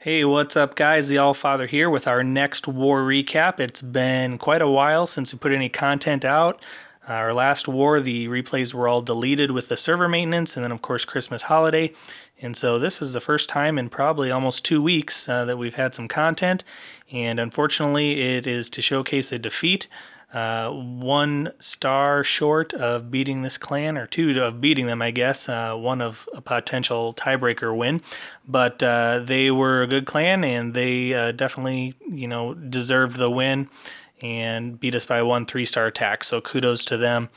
Hey, what's up, guys? The Allfather here with our next war recap. It's been quite a while since we put any content out. Our last war, the replays were all deleted with the server maintenance and then, of course, Christmas holiday. And so this is the first time in probably almost 2 weeks that we've had some content. And unfortunately, it is to showcase a defeat. 1 star short of beating this clan, or two of beating them, I guess. One of a potential tiebreaker win, but they were a good clan, and they definitely, deserved the win and beat us by 1 3-star attack. So kudos to them.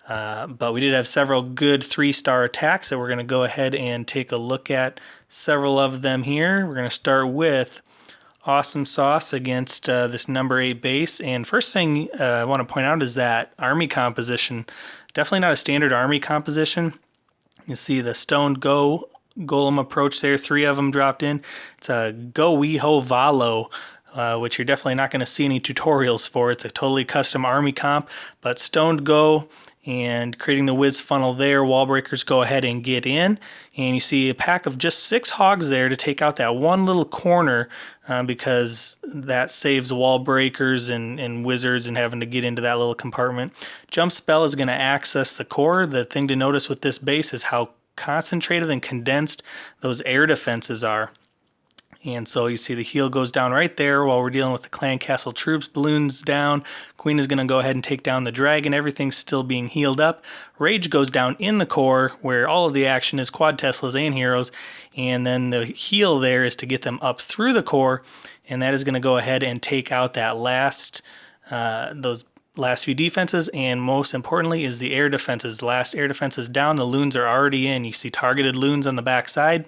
But we did have several good 3-star attacks that we're going to go ahead and take a look at several of them here. We're going to start with Awesome Sauce against this number 8 base. And first thing I want to point out is that army composition. Definitely not a standard army composition. You see the Stoned Golem approach there. 3 of them dropped in. It's a Go Weho Valo, which you're definitely not going to see any tutorials for. It's a totally custom army comp, but Stoned Go and creating the whiz funnel there. Wall breakers go ahead and get in, and you see a pack of just 6 hogs there to take out that one little corner, because that saves wall breakers and wizards and having to get into that little compartment. Jump spell is going to access the core. The thing to notice with this base is how concentrated and condensed those air defenses are. And so you see the heal goes down right there while we're dealing with the clan castle troops. Balloons down. Queen is going to go ahead and take down the dragon. Everything's still being healed up. Rage goes down in the core where all of the action is quad Teslas and heroes. And then the heal there is to get them up through the core. And that is going to go ahead and take out that those last few defenses, and most importantly is the air defenses. Last air defenses down, the loons are already in. You see targeted loons on the back side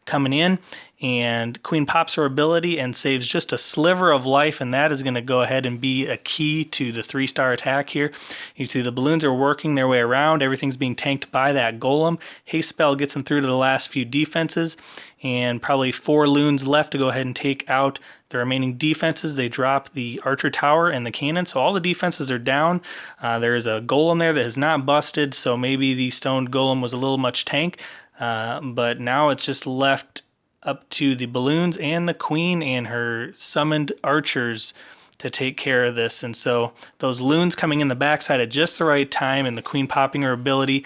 coming in, and Queen pops her ability and saves just a sliver of life, and that is going to go ahead and be a key to the 3-star attack here. You see the balloons are working their way around. Everything's being tanked by that golem. Haste spell gets them through to the last few defenses, and probably 4 loons left to go ahead and take out the remaining defenses. They drop the archer tower and the cannon, so all the defenses are down. There is a golem there that has not busted, so maybe the stoned golem was a little much tank, but now it's just left up to the balloons and the queen and her summoned archers to take care of this. And so those loons coming in the backside at just the right time, and the queen popping her ability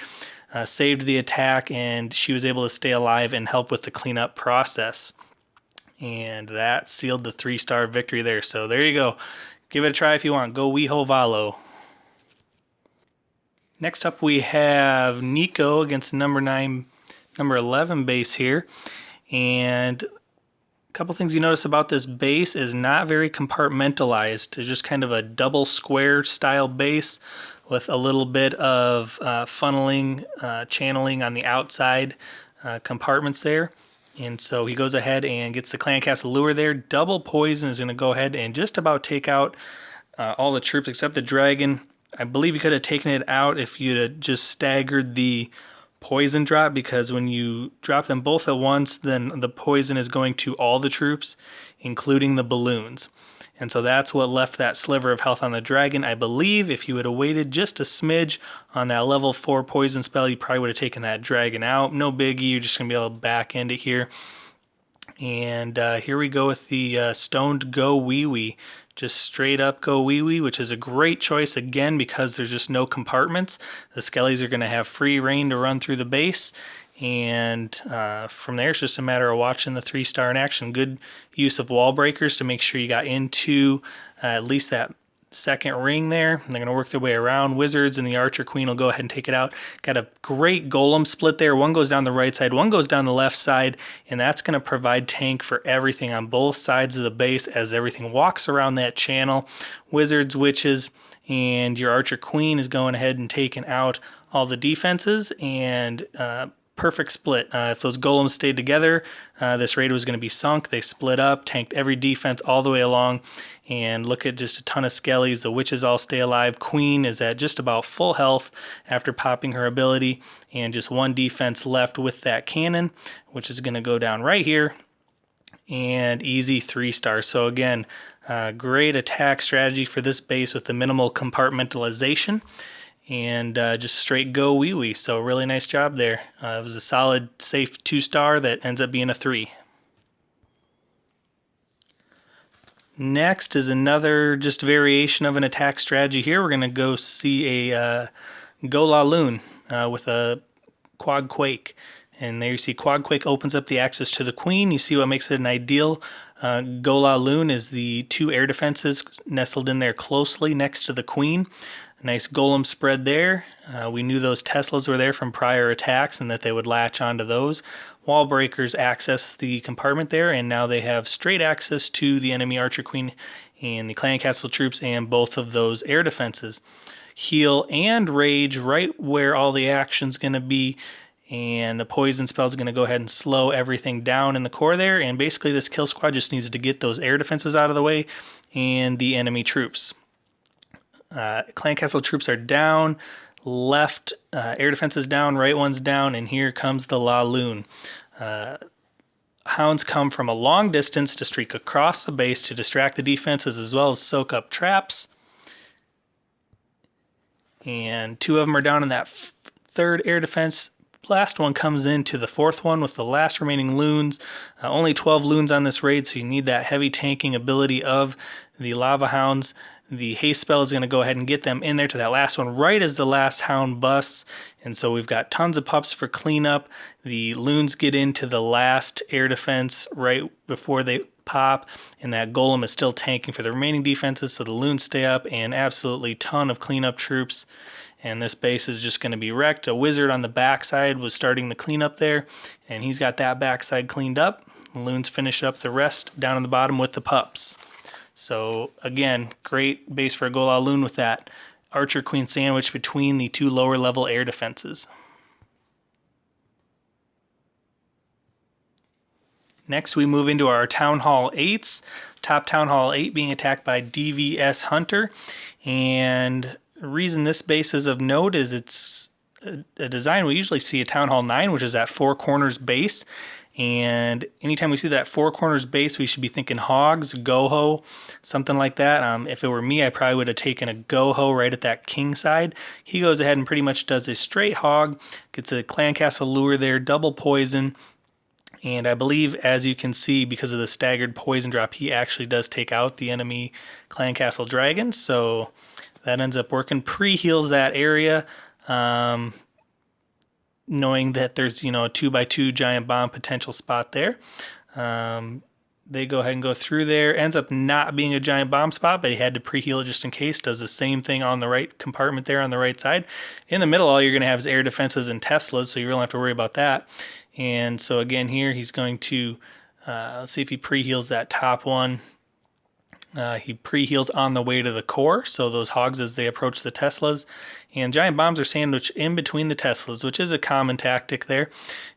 saved the attack, and she was able to stay alive and help with the cleanup process. And that sealed the 3-star victory there. So there you go. Give it a try if you want. Go Weho Valo. Next up we have Nico against number 11 base here. And a couple things you notice about this base is not very compartmentalized. It's just kind of a double square style base with a little bit of funneling, channeling on the outside compartments there. And so he goes ahead and gets the clan castle lure there. Double poison is going to go ahead and just about take out all the troops except the dragon. I believe you could have taken it out if you'd have just staggered the poison drop, because when you drop them both at once, then the poison is going to all the troops, including the balloons. And so that's what left that sliver of health on the dragon. I believe if you would have waited just a smidge on that level 4 poison spell, you probably would have taken that dragon out. No biggie, you're just going to be able to back end it here. And here we go with the Stoned Go Wee Wee. Just straight up Go Wee Wee, which is a great choice again because there's just no compartments. The skellies are going to have free reign to run through the base. And from there, it's just a matter of watching the 3-star in action. Good use of wall breakers to make sure you got into at least that second ring there. And they're going to work their way around. Wizards and the archer queen will go ahead and take it out. Got a great golem split there. One goes down the right side, one goes down the left side, and that's going to provide tank for everything on both sides of the base as everything walks around that channel. Wizards, witches, and your archer queen is going ahead and taking out all the defenses, and perfect split. If those golems stayed together, this raid was going to be sunk. They split up, tanked every defense all the way along, and look at just a ton of skellies. The witches all stay alive. Queen is at just about full health after popping her ability, and just one defense left with that cannon, which is going to go down right here, and easy 3-star. So again, great attack strategy for this base with the minimal compartmentalization. And just straight Go Wee Wee. So really nice job there. It was a solid, safe 2-star that ends up being a 3. Next is another just variation of an attack strategy here. We're going to go see a Gola Loon with a Quad Quake. And there you see Quad Quake opens up the access to the queen. You see what makes it an ideal Gola Loon is the 2 air defenses nestled in there closely next to the queen. A nice golem spread there. We knew those Teslas were there from prior attacks and that they would latch onto those. Wall breakers access the compartment there, and now they have straight access to the enemy Archer Queen and the Clan Castle troops and both of those air defenses. Heal and rage right where all the action's going to be, and the poison spell is going to go ahead and slow everything down in the core there, and basically this kill squad just needs to get those air defenses out of the way and the enemy troops. Clan Castle troops are down, left air defense is down, right one's down, and here comes the La Loon. Hounds come from a long distance to streak across the base to distract the defenses as well as soak up traps. And 2 of them are down in that 3rd air defense. Last one comes into the 4th one with the last remaining loons. Only 12 loons on this raid, so you need that heavy tanking ability of the Lava Hounds. The haste spell is going to go ahead and get them in there to that last one right as the last hound busts. And so we've got tons of pups for cleanup. The loons get into the last air defense right before they pop, and that golem is still tanking for the remaining defenses, so the loons stay up, and absolutely ton of cleanup troops. And this base is just going to be wrecked. A wizard on the backside was starting the cleanup there, and he's got that backside cleaned up. The loons finish up the rest down in the bottom with the pups. So again, great base for a Gola Loon with that Archer Queen sandwich between the 2 lower level air defenses. Next, we move into our Town Hall 8s. Top Town Hall 8 being attacked by DVS Hunter. And the reason this base is of note is it's a design we usually see at Town Hall 9, which is that 4 corners base. And anytime we see that 4 corners base, we should be thinking hogs, goho, something like that. If it were me, I probably would have taken a goho right at that king side. He goes ahead and pretty much does a straight hog, gets a Clan Castle lure there, double poison. And I believe, as you can see, because of the staggered poison drop, he actually does take out the enemy Clan Castle dragon. So that ends up working. Pre-heals that area. Knowing that there's, a 2x2 giant bomb potential spot there. They go ahead and go through there. Ends up not being a giant bomb spot, but he had to pre-heal it just in case. Does the same thing on the right compartment there on the right side. In the middle, all you're going to have is air defenses and Teslas, so you really don't have to worry about that. And so again here, he's going to, let's see if he pre-heals that top one. He pre-heals on the way to the core, so those hogs as they approach the Teslas. And giant bombs are sandwiched in between the Teslas, which is a common tactic there.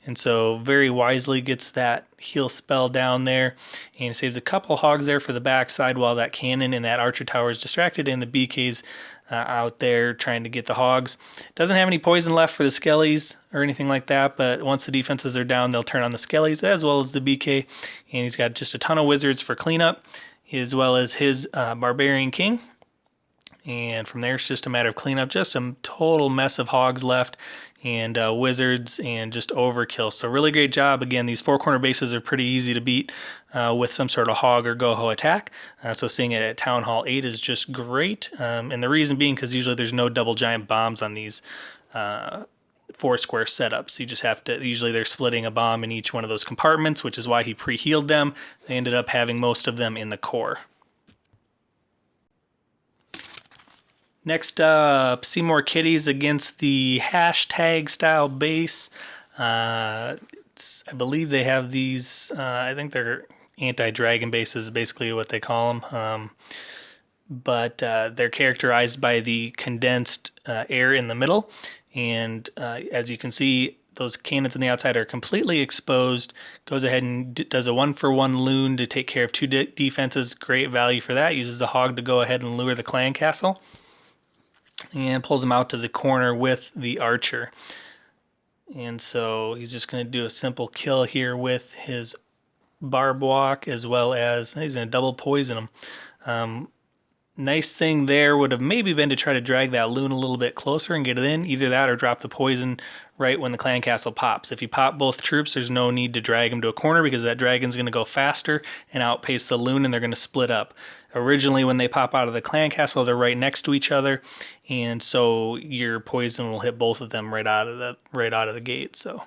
And so very wisely gets that heal spell down there. And saves a couple hogs there for the backside while that cannon and that archer tower is distracted and the BK's out there trying to get the hogs. Doesn't have any poison left for the skellies or anything like that, but once the defenses are down, they'll turn on the skellies as well as the BK. And he's got just a ton of wizards for cleanup, as well as his Barbarian King. And from there, it's just a matter of cleanup. Just a total mess of hogs left and wizards and just overkill. So really great job. Again, these 4 corner bases are pretty easy to beat with some sort of hog or goho attack. So seeing it at Town Hall 8 is just great. And the reason being because usually there's no double giant bombs on these 4 square setups. You just have to, usually they're splitting a bomb in each one of those compartments, which is why he pre-healed them. They ended up having most of them in the core. Next up, Seymour Kitties against the hashtag style base. I believe they have these, I think they're anti-dragon bases, basically what they call them. But they're characterized by the condensed air in the middle. And as you can see, those cannons on the outside are completely exposed. Goes ahead and does a 1-for-1 loon to take care of 2 defenses. Great value for that. Uses the hog to go ahead and lure the Clan Castle. And pulls him out to the corner with the archer. And so he's just going to do a simple kill here with his barb walk, as well as he's going to double poison him. Nice thing there would have maybe been to try to drag that loon a little bit closer and get it in. Either that or drop the poison right when the clan castle pops. If you pop both troops, there's no need to drag them to a corner because that dragon's going to go faster and outpace the loon and they're going to split up. Originally, when they pop out of the clan castle, they're right next to each other, and so your poison will hit both of them right out of the gate. So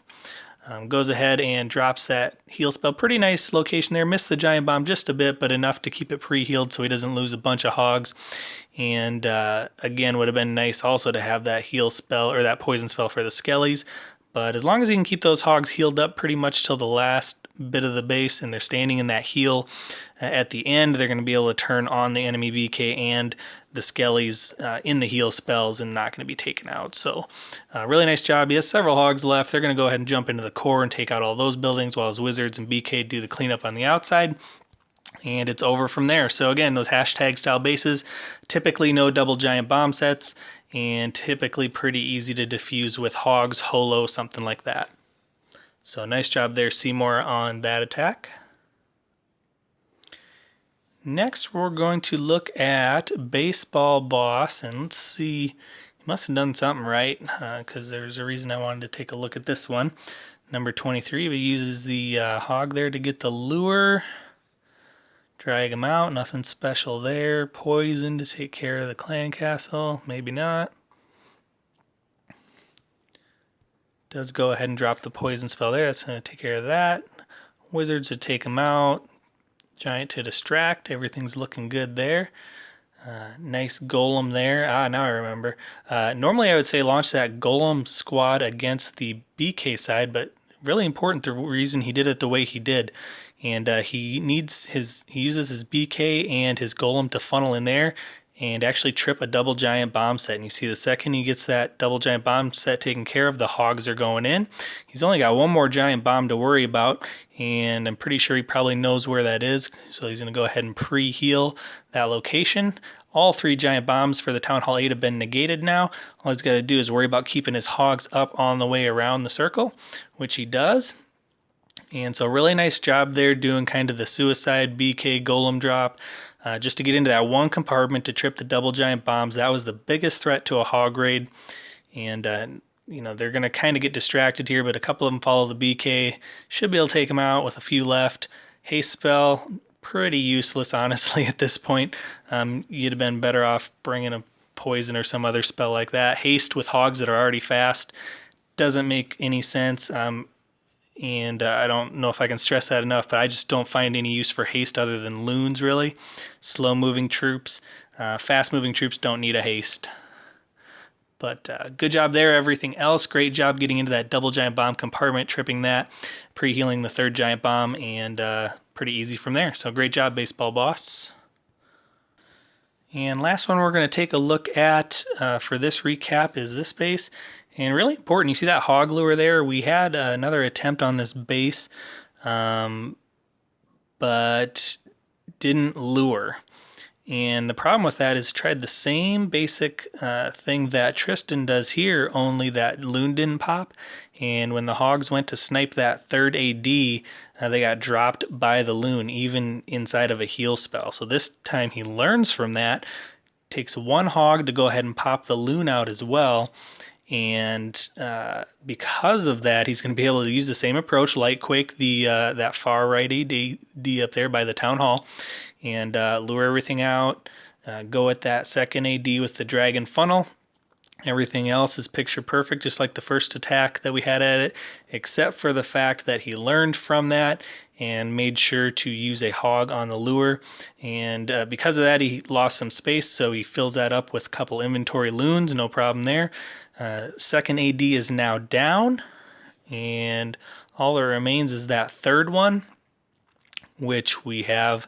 goes ahead and drops that heal spell. Pretty nice location there. Missed the giant bomb just a bit, but enough to keep it pre-healed so he doesn't lose a bunch of hogs. And again, would have been nice also to have that heal spell or that poison spell for the skellies. But as long as you can keep those hogs healed up pretty much till the last bit of the base and they're standing in that heal at the end, they're going to be able to turn on the enemy BK and the skellies in the heal spells and not going to be taken out. So really nice job. He has several hogs left. They're going to go ahead and jump into the core and take out all those buildings while his wizards and BK do the cleanup on the outside. And it's over from there. So again, those hashtag style bases, typically no double giant bomb sets, and typically pretty easy to defuse with hogs, holo, something like that. So nice job there, Seymour, on that attack. Next, we're going to look at Baseball Boss, and let's see, he must have done something right, because there's a reason I wanted to take a look at this one. Number 23, he uses the hog there to get the lure. Drag him out, nothing special there. Poison to take care of the clan castle, maybe not. Does go ahead and drop the poison spell there, that's going to take care of that. Wizards to take him out. Giant to distract, everything's looking good there. Nice golem there. Now I remember. Normally I would say launch that golem squad against the BK side, but really important the reason he did it the way he did. And he uses his BK and his golem to funnel in there and actually trip a double giant bomb set. And you see the second he gets that double giant bomb set taken care of, the hogs are going in. He's only got one more giant bomb to worry about, and I'm pretty sure he probably knows where that is. So he's going to go ahead and pre-heal that location. All 3 giant bombs for the Town Hall 8 have been negated now. All he's got to do is worry about keeping his hogs up on the way around the circle, which he does. And so really nice job there doing kind of the suicide BK golem drop just to get into that one compartment to trip the double giant bombs. That was the biggest threat to a hog raid. And, they're going to kind of get distracted here, but a couple of them follow the BK. Should be able to take them out with a few left. Haste spell, pretty useless, honestly, at this point. You'd have been better off bringing a poison or some other spell like that. Haste with hogs that are already fast doesn't make any sense. And I don't know if I can stress that enough, but I just don't find any use for haste other than loons, really. Slow-moving troops. Fast-moving troops don't need a haste. But good job there. Everything else, great job getting into that double giant bomb compartment, tripping that, pre-healing the 3rd giant bomb, and pretty easy from there. So great job, Baseball Boss. And last one we're going to take a look at for this recap is this base. And really important, you see that hog lure there? We had another attempt on this base, but didn't lure. And the problem with that is tried the same basic thing that Tristan does here, only that loon didn't pop. And when the hogs went to snipe that 3rd AD, they got dropped by the loon, even inside of a heal spell. So this time he learns from that, takes one hog to go ahead and pop the loon out as well. And because of that, he's going to be able to use the same approach, Lightquake, that far right AD up there by the Town Hall, and lure everything out, go at that 2nd AD with the Dragon Funnel. Everything else is picture perfect, just like the first attack that we had at it, except for the fact that he learned from that and made sure to use a hog on the lure. And because of that, he lost some space, so he fills that up with a couple inventory loons, no problem there. 2nd AD is now down, and all that remains is that 3rd one, which we have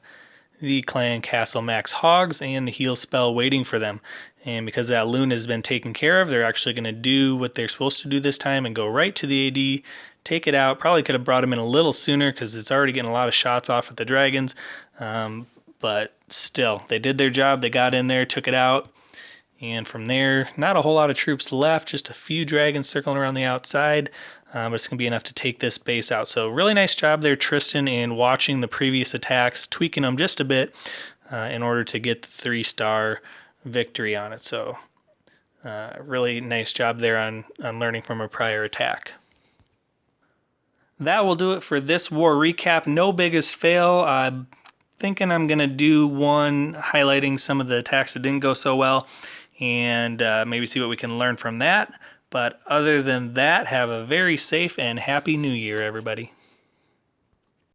the Clan Castle Max Hogs and the heal spell waiting for them. And because that loon has been taken care of, they're actually going to do what they're supposed to do this time and go right to the AD, take it out. Probably could have brought him in a little sooner because it's already getting a lot of shots off at the dragons. But still, they did their job. They got in there, took it out. And from there, not a whole lot of troops left, just a few dragons circling around the outside, but it's going to be enough to take this base out. So really nice job there, Tristan, in watching the previous attacks, tweaking them just a bit, in order to get the 3-star victory on it. So really nice job there on learning from a prior attack. That will do it for this war recap. No biggest fail. I'm thinking I'm going to do one highlighting some of the attacks that didn't go so well and maybe see what we can learn from that. But other than that, have a very safe and happy new year, everybody.